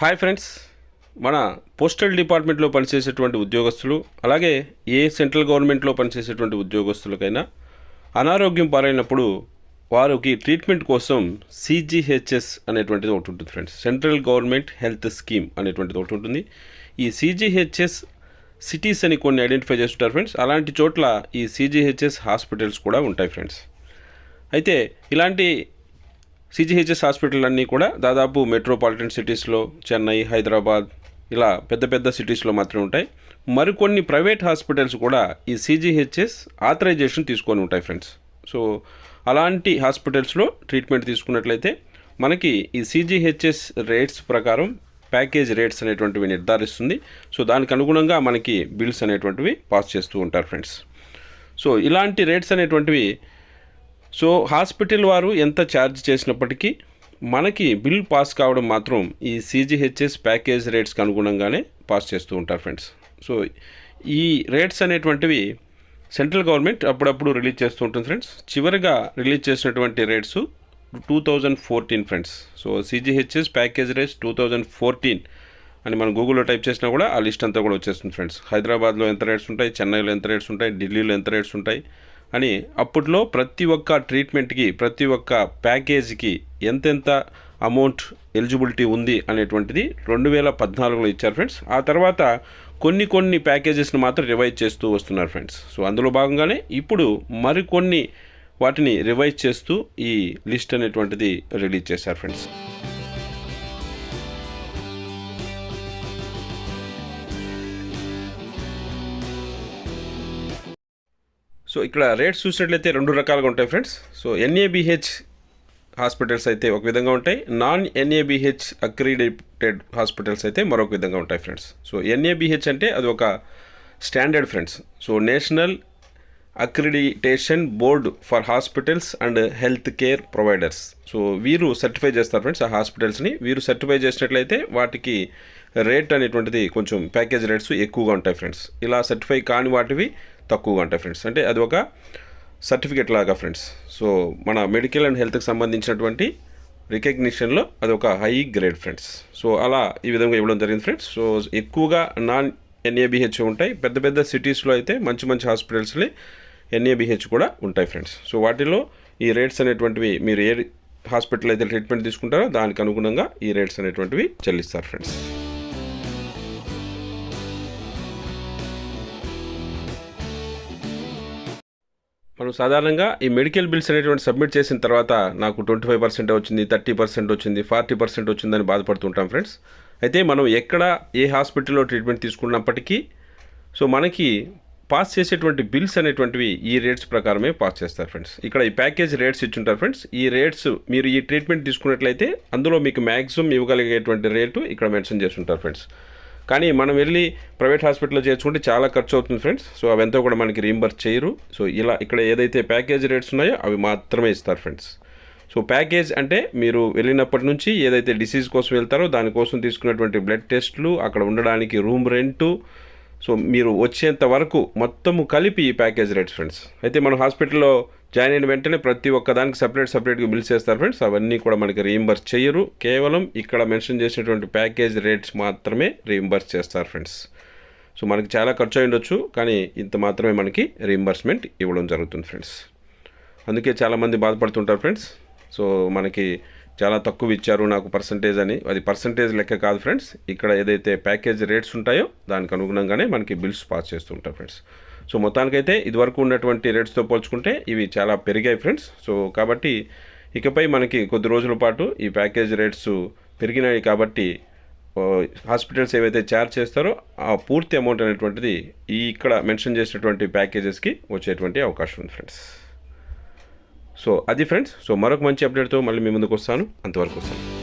Hi friends, మన postal డిపార్ట్మెంట్లో పనిచేసేటువంటి ఉద్యోగస్తులు, అలాగే ఏ సెంట్రల్ గవర్నమెంట్లో పనిచేసేటువంటి ఉద్యోగస్తులకైనా అనారోగ్యం పాలైనప్పుడు వారికి ట్రీట్మెంట్ కోసం సిజిహెచ్ఎస్ అనేటువంటిది ఒకటి ఉంటుంది friends. Central government health scheme అనేటువంటిది ఒకటి ఉంటుంది. ఈ సిజిహెచ్ఎస్ సిటీస్ అని కొన్ని ఐడెంటిఫై చేస్తుంటారు ఫ్రెండ్స్. అలాంటి చోట్ల ఈ సిజిహెచ్ఎస్ హాస్పిటల్స్ కూడా ఉంటాయి ఫ్రెండ్స్. అయితే ఇలాంటి సిజిహెచ్ఎస్ హాస్పిటల్ అన్నీ కూడా దాదాపు మెట్రోపాలిటన్ సిటీస్లో, చెన్నై, హైదరాబాద్ ఇలా పెద్ద పెద్ద సిటీస్లో మాత్రమే ఉంటాయి. మరికొన్ని ప్రైవేట్ హాస్పిటల్స్ కూడా ఈ సిజిహెచ్ఎస్ ఆథరైజేషన్ తీసుకొని ఉంటాయి ఫ్రెండ్స్. సో అలాంటి హాస్పిటల్స్లో ట్రీట్మెంట్ తీసుకున్నట్లయితే మనకి ఈ సిజిహెచ్ఎస్ రేట్స్ ప్రకారం ప్యాకేజ్ రేట్స్ అనేటువంటివి నిర్ధారిస్తుంది. సో దానికి అనుగుణంగా మనకి బిల్స్ అనేటువంటివి పాస్ చేస్తూ ఉంటారు ఫ్రెండ్స్. సో ఇలాంటి రేట్స్ అనేటువంటివి సో హాస్పిటల్ వారు ఎంత ఛార్జ్ చేసినప్పటికీ మనకి బిల్ పాస్ కావడం మాత్రం ఈ సిజిహెచ్ఎస్ ప్యాకేజ్ రేట్స్కి అనుగుణంగానే పాస్ చేస్తూ ఉంటారు ఫ్రెండ్స్. సో ఈ రేట్స్ అనేటువంటివి సెంట్రల్ గవర్నమెంట్ అప్పుడప్పుడు రిలీజ్ చేస్తూ ఉంటుంది ఫ్రెండ్స్. చివరిగా రిలీజ్ చేసినటువంటి rates 2014 friends. So CGHS package rates 2014 అని మనం గూగుల్లో టైప్ చేసినా కూడా ఆ లిస్ట్ అంతా కూడా వచ్చేస్తుంది ఫ్రెండ్స్. హైదరాబాద్లో ఎంత రేట్స్ ఉంటాయి, చెన్నైలో ఎంత రేట్స్ ఉంటాయి, ఢిల్లీలో ఎంత రేట్స్ ఉంటాయి అని అప్పట్లో ప్రతి ఒక్క ట్రీట్మెంట్కి, ప్రతి ఒక్క ప్యాకేజీకి ఎంతెంత అమౌంట్ ఎలిజిబిలిటీ ఉంది అనేటువంటిది 2014లో ఇచ్చారు ఫ్రెండ్స్. ఆ తర్వాత కొన్ని ప్యాకేజెస్ని మాత్రం రివైజ్ చేస్తూ వస్తున్నారు ఫ్రెండ్స్. సో అందులో భాగంగానే ఇప్పుడు మరికొన్ని వాటిని రివైజ్ చేస్తూ ఈ లిస్ట్ అనేటువంటిది రిలీజ్ చేశారు ఫ్రెండ్స్. సో ఇక్కడ రేట్స్ చూసినట్లయితే రెండు రకాలుగా ఉంటాయి ఫ్రెండ్స్. సో ఎన్ఏబిహెచ్ హాస్పిటల్స్ అయితే ఒక విధంగా ఉంటాయి, నాన్ ఎన్ఏబిహెచ్ అక్రిడిటెడ్ హాస్పిటల్స్ అయితే మరొక విధంగా ఉంటాయి ఫ్రెండ్స్. సో ఎన్ఏబిహెచ్ అంటే అది ఒక standard friends. So national accreditation board for hospitals and health care providers. So వీరు సర్టిఫై చేస్తారు ఫ్రెండ్స్ ఆ హాస్పిటల్స్ని. వీరు సర్టిఫై చేసినట్లయితే వాటికి రేట్ అనేటువంటిది కొంచెం ప్యాకేజ్ రేట్స్ ఎక్కువగా ఉంటాయి ఫ్రెండ్స్. ఇలా సర్టిఫై కాని వాటివి తక్కువగా ఉంటాయి ఫ్రెండ్స్. అంటే అది ఒక సర్టిఫికేట్ లాగా ఫ్రెండ్స్. సో మన మెడికల్ అండ్ హెల్త్కి సంబంధించినటువంటి రికగ్నిషన్లో అది ఒక హై గ్రేడ్ ఫ్రెండ్స్. సో అలా ఈ విధంగా ఇవ్వడం జరిగింది ఫ్రెండ్స్. సో ఎక్కువగా నాన్ ఎన్ఏబిహెచ్ ఉంటాయి. పెద్ద పెద్ద సిటీస్లో అయితే మంచి హాస్పిటల్స్లో ఎన్ఏబిహెచ్ కూడా ఉంటాయి ఫ్రెండ్స్. సో వాటిలో ఈ రేట్స్ అనేటువంటివి మీరు ఏ హాస్పిటల్ అయితే ట్రీట్మెంట్ తీసుకుంటారో దానికి అనుగుణంగా ఈ రేట్స్ అనేటువంటివి చెల్లిస్తారు ఫ్రెండ్స్. మనం సాధారణంగా ఈ మెడికల్ బిల్స్ అనేటువంటి సబ్మిట్ చేసిన తర్వాత నాకు 25% వచ్చింది, 30% వచ్చింది, 40% వచ్చిందని బాధపడుతుంటాం ఫ్రెండ్స్. అయితే మనం ఎక్కడ ఏ హాస్పిటల్లో ట్రీట్మెంట్ తీసుకున్నప్పటికీ సో మనకి పాస్ చేసేటువంటి బిల్స్ అనేటువంటివి ఈ రేట్స్ ప్రకారమే పాస్ చేస్తారు ఫ్రెండ్స్. ఇక్కడ ఈ ప్యాకేజ్ రేట్స్ ఇచ్చుంటారు ఫ్రెండ్స్. ఈ రేట్స్ మీరు ఈ ట్రీట్మెంట్ తీసుకున్నట్లయితే అందులో మీకు మ్యాక్సిమం ఇవ్వగలిగేటువంటి రేటు ఇక్కడ మెన్షన్ చేస్తుంటారు ఫ్రెండ్స్. కానీ మనం వెళ్ళి ప్రైవేట్ హాస్పిటల్లో చేర్చుకుంటే చాలా ఖర్చు అవుతుంది ఫ్రెండ్స్. సో అవంతా కూడా మనకి రీంబర్స్ చేయరు. సో ఇలా ఇక్కడ ఏదైతే ప్యాకేజ్ రేట్స్ ఉన్నాయో అవి మాత్రమే ఇస్తారు ఫ్రెండ్స్. సో ప్యాకేజ్ అంటే మీరు వెళ్ళినప్పటి నుంచి ఏదైతే డిసీజ్ కోసం వెళ్తారో దానికోసం తీసుకున్నటువంటి బ్లడ్ టెస్టులు, అక్కడ ఉండడానికి రూమ్ రెంటు, సో మీరు వచ్చేంత వరకు మొత్తము కలిపి ఈ ప్యాకేజ్ రేట్స్ ఫ్రెండ్స్. అయితే మనం హాస్పిటల్లో జాయిన్ అయిన వెంటనే ప్రతి ఒక్క దానికి సపరేట్గా బిల్స్ చేస్తారు ఫ్రెండ్స్. అవన్నీ కూడా మనకి రీయింబర్స్ చేయరు. కేవలం ఇక్కడ మెన్షన్ చేసినటువంటి ప్యాకేజ్ రేట్స్ మాత్రమే రీయింబర్స్ చేస్తారు ఫ్రెండ్స్. సో మనకి చాలా ఖర్చు అయి ఉండొచ్చు, కానీ ఇంత మాత్రమే మనకి రీయింబర్స్మెంట్ ఇవ్వడం జరుగుతుంది ఫ్రెండ్స్. అందుకే చాలామంది బాధపడుతుంటారు ఫ్రెండ్స్. సో మనకి చాలా తక్కువ ఇచ్చారు నాకు పర్సంటేజ్ అని. అది పర్సంటేజ్ లెక్క కాదు ఫ్రెండ్స్. ఇక్కడ ఏదైతే ప్యాకేజ్ రేట్స్ ఉంటాయో దానికి అనుగుణంగానే మనకి బిల్స్ పాస్ చేస్తూ ఉంటారు ఫ్రెండ్స్. సో మొత్తానికైతే ఇదివరకు ఉన్నటువంటి రేట్స్తో పోల్చుకుంటే ఇవి చాలా పెరిగాయి ఫ్రెండ్స్. సో కాబట్టి ఇకపై మనకి కొద్ది రోజుల పాటు ఈ ప్యాకేజ్ రేట్స్ పెరిగినాయి కాబట్టి హాస్పిటల్స్ ఏవైతే ఛార్జ్ చేస్తారో ఆ పూర్తి అమౌంట్ అనేటువంటిది ఈ ఇక్కడ మెన్షన్ చేసినటువంటి ప్యాకేజెస్కి వచ్చేటువంటి అవకాశం ఉంది ఫ్రెండ్స్. సో అది ఫ్రెండ్స్. సో మరొక మంచి అప్డేట్తో మళ్ళీ మీ ముందుకు వస్తాను. అంతవరకు వస్తాను.